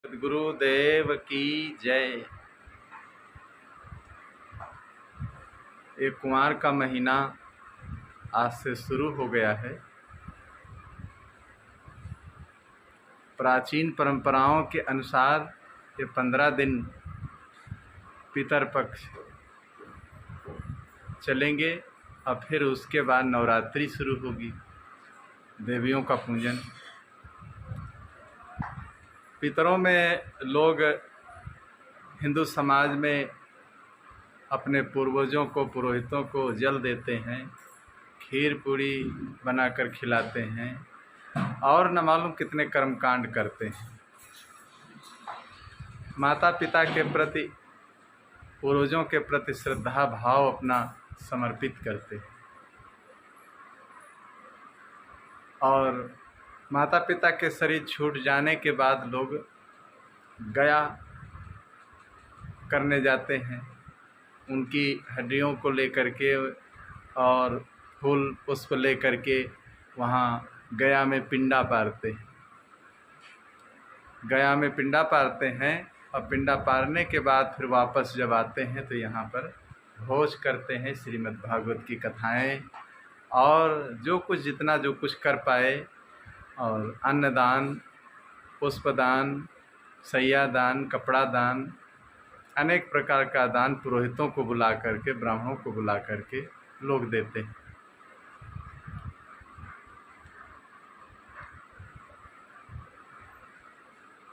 सद्गुरुदेव की जय। एक कुंवार का महीना आज से शुरू हो गया है। प्राचीन परंपराओं के अनुसार ये 15 दिन पितरपक्ष चलेंगे और फिर उसके बाद नवरात्रि शुरू होगी, देवियों का पूजन। पितरों में लोग हिंदू समाज में अपने पूर्वजों को, पुरोहितों को जल देते हैं, खीर पूड़ी बनाकर खिलाते हैं और न मालूम कितने कर्मकांड करते हैं। माता पिता के प्रति, पूर्वजों के प्रति श्रद्धा भाव अपना समर्पित करते हैं और माता पिता के शरीर छूट जाने के बाद लोग गया करने जाते हैं, उनकी हड्डियों को लेकर के और फूल पुष्प लेकर के वहाँ गया में पिंडा पारते हैं। गया में पिंडा पारते हैं और पिंडा पारने के बाद फिर वापस जब आते हैं तो यहाँ पर भोज करते हैं, श्रीमद् भागवत की कथाएं और जो कुछ जितना जो कुछ कर पाए, और अन्नदान, पुष्पदान, सैया दान, कपड़ा दान, अनेक प्रकार का दान पुरोहितों को बुला करके, ब्राह्मणों को बुला करके लोग देते हैं।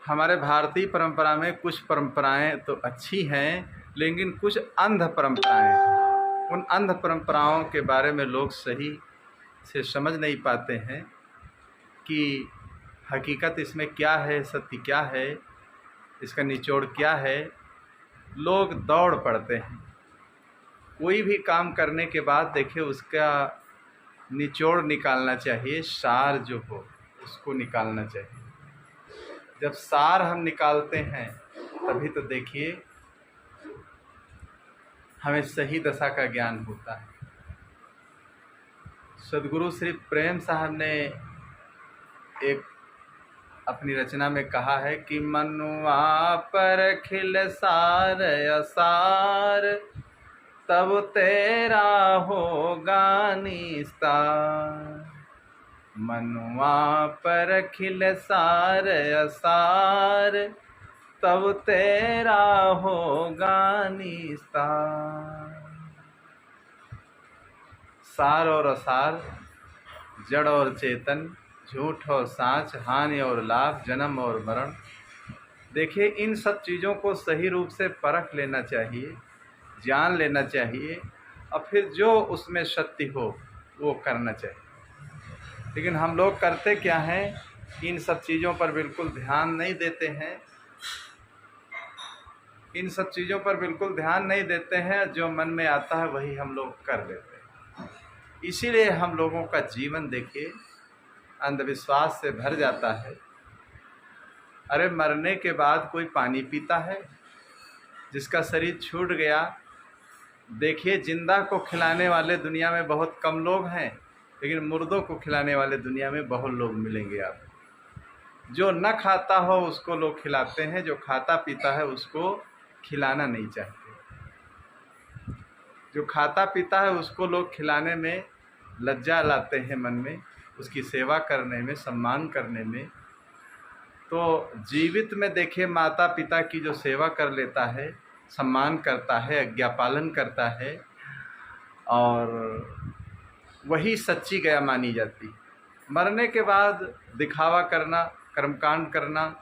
हमारे भारतीय परंपरा में कुछ परंपराएं तो अच्छी हैं, लेकिन कुछ अंध परंपराएं हैं। उन अंध परंपराओं के बारे में लोग सही से समझ नहीं पाते हैं कि हकीकत इसमें क्या है, सत्य क्या है, इसका निचोड़ क्या है। लोग दौड़ पड़ते हैं। कोई भी काम करने के बाद देखिए उसका निचोड़ निकालना चाहिए, सार जो हो उसको निकालना चाहिए। जब सार हम निकालते हैं तभी तो देखिए हमें सही दशा का ज्ञान होता है। सद्गुरु श्री प्रेम साहब ने एक अपनी रचना में कहा है कि मनुआ पर खिल सार असार, तब तेरा होगा निस्तार। मनुआ पर खिल सार असार, तब तेरा होगा निस्तार। सार और असार, जड़ और चेतन, झूठ और साँच, हानि और लाभ, जन्म और मरण। देखिए इन सब चीज़ों को सही रूप से परख लेना चाहिए, जान लेना चाहिए और फिर जो उसमें सत्य हो वो करना चाहिए। लेकिन हम लोग करते क्या हैं, इन सब चीज़ों पर बिल्कुल ध्यान नहीं देते हैं। इन सब चीज़ों पर बिल्कुल ध्यान नहीं देते हैं, जो मन में आता है वही हम लोग कर लेते हैं। इसीलिए हम लोगों का जीवन देखिए अंधविश्वास से भर जाता है। अरे मरने के बाद कोई पानी पीता है? जिसका शरीर छूट गया, देखिए जिंदा को खिलाने वाले दुनिया में बहुत कम लोग हैं, लेकिन मुर्दों को खिलाने वाले दुनिया में बहुत लोग मिलेंगे आपको। जो न खाता हो उसको लोग खिलाते हैं, जो खाता पीता है उसको खिलाना नहीं चाहते। जो खाता पीता है उसको लोग खिलाने में लज्जा लाते हैं मन में, उसकी सेवा करने में, सम्मान करने में। तो जीवित में देखिए माता पिता की जो सेवा कर लेता है, सम्मान करता है, आज्ञा पालन करता है, और वही सच्ची गया मानी जाती। मरने के बाद दिखावा करना, कर्मकांड करना,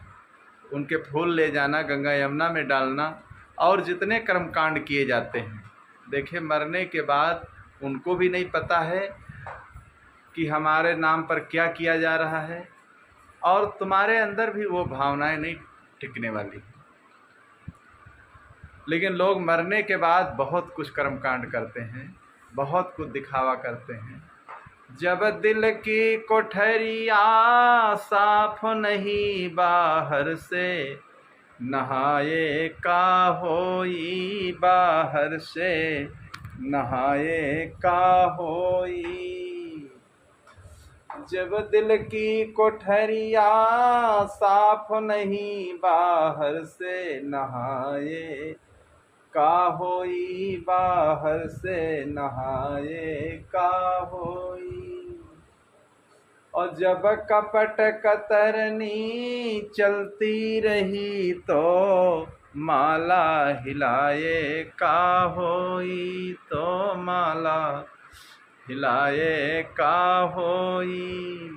उनके फूल ले जाना, गंगा यमुना में डालना और जितने कर्मकांड किए जाते हैं, देखिए मरने के बाद उनको भी नहीं पता है कि हमारे नाम पर क्या किया जा रहा है, और तुम्हारे अंदर भी वो भावनाएं नहीं टिकने वाली। लेकिन लोग मरने के बाद बहुत कुछ कर्मकांड करते हैं, बहुत कुछ दिखावा करते हैं। जब दिल की कोठरिया साफ नहीं बाहर से, नहाए का होई बाहर से, नहाए का होई। जब दिल की कोठरिया साफ नहीं बाहर से नहाए, का होई बाहर से नहाए का होई। और जब कपट कतरनी चलती रही तो माला हिलाए का होई, तो माला हिलाए का होई।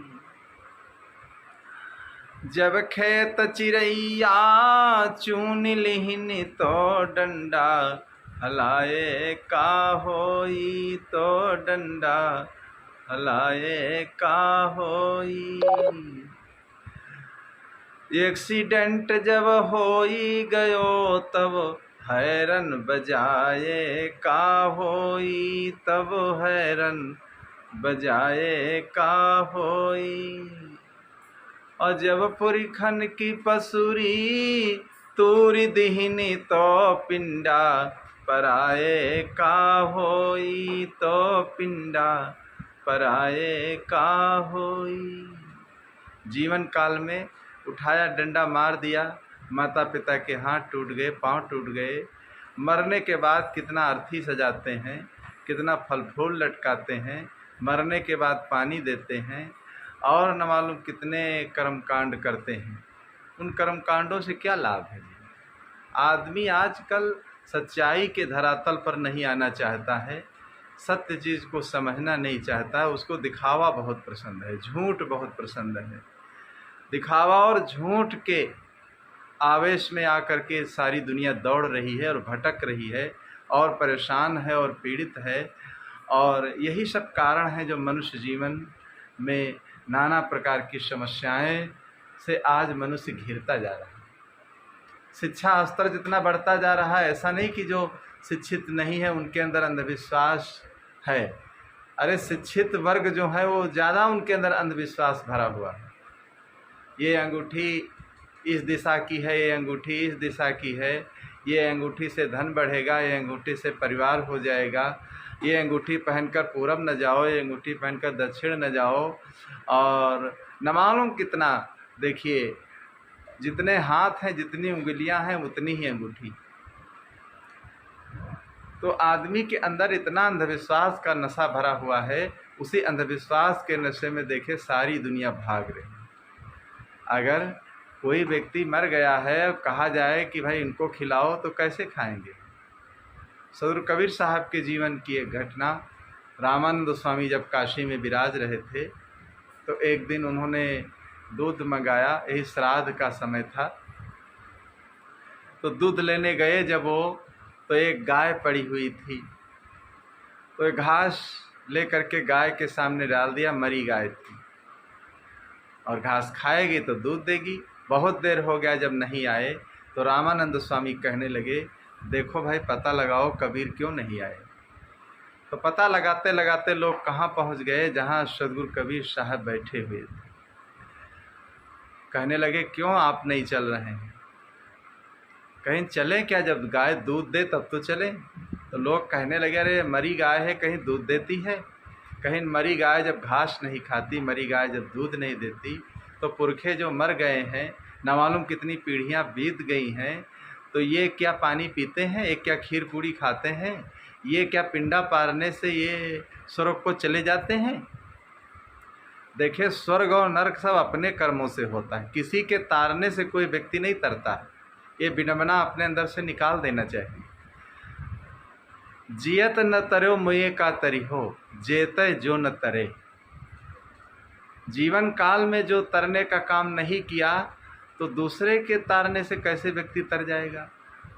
जब खेत चिड़ैया चुन लिहिन तो डंडा हलाए का होई, तो डंडा हलाए का होई। एक्सीडेंट जब होई गयो तब हैरन बजाए का होई, तब हैरन बजाए का होई। और जब पुरखन की पसूरी तूरी दिहनी तो पिंडा पराए का होई, तो पिंडा पराए का होई। जीवन काल में उठाया डंडा मार दिया, माता पिता के हाथ टूट गए, पांव टूट गए। मरने के बाद कितना अर्थी सजाते हैं, कितना फल फूल लटकाते हैं, मरने के बाद पानी देते हैं और न मालूम कितने कर्मकांड करते हैं। उन कर्मकांडों से क्या लाभ है? आदमी आजकल सच्चाई के धरातल पर नहीं आना चाहता है, सत्य चीज़ को समझना नहीं चाहता है। उसको दिखावा बहुत पसंद है, झूठ बहुत पसंद है। दिखावा और झूठ के आवेश में आकर के सारी दुनिया दौड़ रही है और भटक रही है और परेशान है और पीड़ित है। और यही सब कारण है जो मनुष्य जीवन में नाना प्रकार की समस्याएं से आज मनुष्य घिरता जा रहा है। शिक्षा स्तर जितना बढ़ता जा रहा है, ऐसा नहीं कि जो शिक्षित नहीं है उनके अंदर अंधविश्वास है। अरे शिक्षित वर्ग जो है वो ज़्यादा उनके अंदर अंधविश्वास भरा हुआ है। ये अंगूठी इस दिशा की है, ये अंगूठी इस दिशा की है, ये अंगूठी से धन बढ़ेगा, ये अंगूठी से परिवार हो जाएगा, ये अंगूठी पहनकर पूरब न जाओ, ये अंगूठी पहनकर दक्षिण न जाओ। और न मालूम कितना, देखिए जितने हाथ हैं जितनी उंगलियां हैं उतनी ही अंगूठी। तो आदमी के अंदर इतना अंधविश्वास का नशा भरा हुआ है, उसी अंधविश्वास के नशे में देखे सारी दुनिया भाग रही है। अगर कोई व्यक्ति मर गया है और कहा जाए कि भाई इनको खिलाओ तो कैसे खाएंगे? सदगुरु कबीर साहब के जीवन की एक घटना, रामानंद स्वामी जब काशी में विराज रहे थे तो एक दिन उन्होंने दूध मंगाया, यही श्राद्ध का समय था। तो दूध लेने गए जब वो, तो एक गाय पड़ी हुई थी, तो एक घास ले करके गाय के सामने डाल दिया। मरी गाय थी और घास खाएगी तो दूध देगी। बहुत देर हो गया जब नहीं आए तो रामानंद स्वामी कहने लगे, देखो भाई पता लगाओ कबीर क्यों नहीं आए। तो पता लगाते लगाते लोग कहाँ पहुँच गए, जहाँ सदगुरु कबीर साहब बैठे हुए थे। कहने लगे क्यों आप नहीं चल रहे हैं? कहीं चलें क्या? जब गाय दूध दे तब तो चलें। तो लोग कहने लगे अरे मरी गाय है, कहीं दूध देती है? कहीं मरी गाय जब घास नहीं खाती, मरी गाय जब दूध नहीं देती, तो पुरखे जो मर गए हैं, न मालूम कितनी पीढ़ियां बीत गई हैं, तो ये क्या पानी पीते हैं? ये क्या खीर पूड़ी खाते हैं? ये क्या पिंडा पारने से ये स्वर्ग को चले जाते हैं? देखिए स्वर्ग और नरक सब अपने कर्मों से होता है, किसी के तारने से कोई व्यक्ति नहीं तरता है। ये विडंबना अपने अंदर से निकाल देना चाहिए। जियत न तरो मुए का तरी हो, जेते जो न तरे। जीवन काल में जो तरने का काम नहीं किया तो दूसरे के तारने से कैसे व्यक्ति तर जाएगा?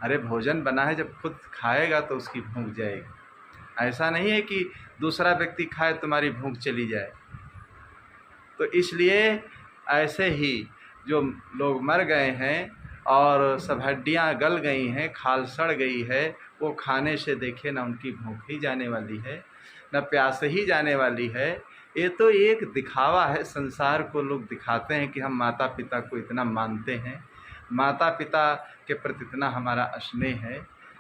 अरे भोजन बना है, जब खुद खाएगा तो उसकी भूख जाएगी। ऐसा नहीं है कि दूसरा व्यक्ति खाए तुम्हारी भूख चली जाए। तो इसलिए ऐसे ही जो लोग मर गए हैं और सब हड्डियाँ गल गई हैं, खाल सड़ गई है, वो खाने से देखे ना उनकी भूख ही जाने वाली है, न प्यास ही जाने वाली है। ये तो एक दिखावा है। संसार को लोग दिखाते हैं कि हम माता पिता को इतना मानते हैं, माता पिता के प्रति इतना हमारा स्नेह है,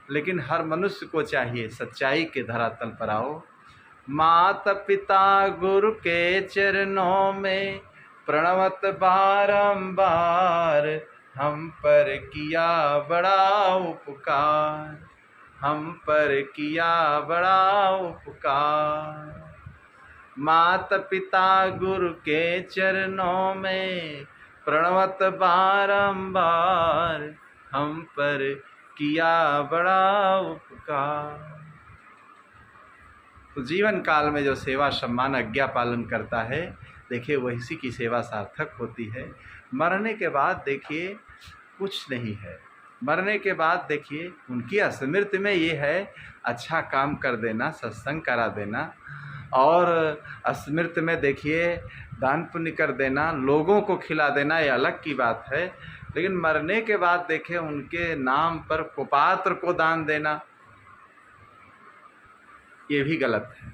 लेकिन हर मनुष्य को चाहिए सच्चाई के धरातल पर आओ मात पिता गुरु के चरणों में प्रणवत बारंबार, हम पर किया बड़ा उपकार, हम पर किया बड़ा उपकार। मात पिता गुरु के चरणों में प्रणवत बारंबार, हम पर किया बड़ा उपकार। तो जीवन काल में जो सेवा सम्मान आज्ञा पालन करता है, देखिए वही की सेवा सार्थक होती है। मरने के बाद देखिए कुछ नहीं है। मरने के बाद देखिए उनकी स्मृति में ये है, अच्छा काम कर देना, सत्संग करा देना, और स्मृति में देखिए दान पुण्य कर देना, लोगों को खिला देना, ये अलग की बात है। लेकिन मरने के बाद देखिए उनके नाम पर कुपात्र को दान देना, ये भी गलत है।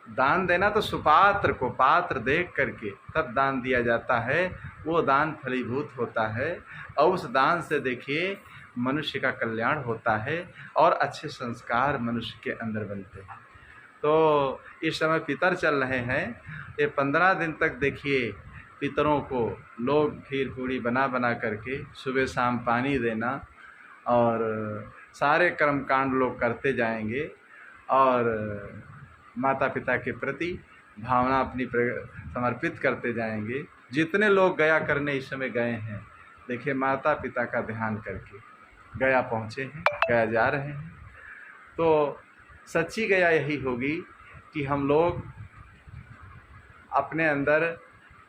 दान देना तो सुपात्र को पात्र देख करके तब दान दिया जाता है, वो दान फलीभूत होता है, और उस दान से देखिए मनुष्य का कल्याण होता है और अच्छे संस्कार मनुष्य के अंदर बनते हैं। तो इस समय पितर चल रहे हैं, ये 15 दिन तक देखिए पितरों को लोग खीर पूड़ी बना बना करके सुबह शाम पानी देना, और सारे कर्मकांड लोग करते जाएंगे, और माता पिता के प्रति भावना अपनी समर्पित करते जाएंगे। जितने लोग गया करने इस समय गए हैं, देखिए माता पिता का ध्यान करके गया पहुँचे हैं, गया जा रहे हैं। तो सच्ची गया यही होगी कि हम लोग अपने अंदर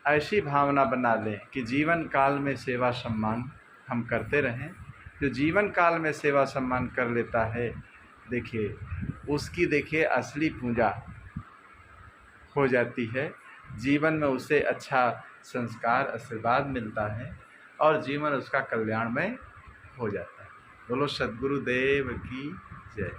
ऐसी भावना बना लें कि जीवन काल में सेवा सम्मान हम करते रहें। जो जीवन काल में सेवा सम्मान कर लेता है, देखिए उसकी देखिए असली पूजा हो जाती है। जीवन में उसे अच्छा संस्कार आशीर्वाद मिलता है और जीवन उसका कल्याणमय हो जाता है। बोलो सद्गुरुदेव की जय।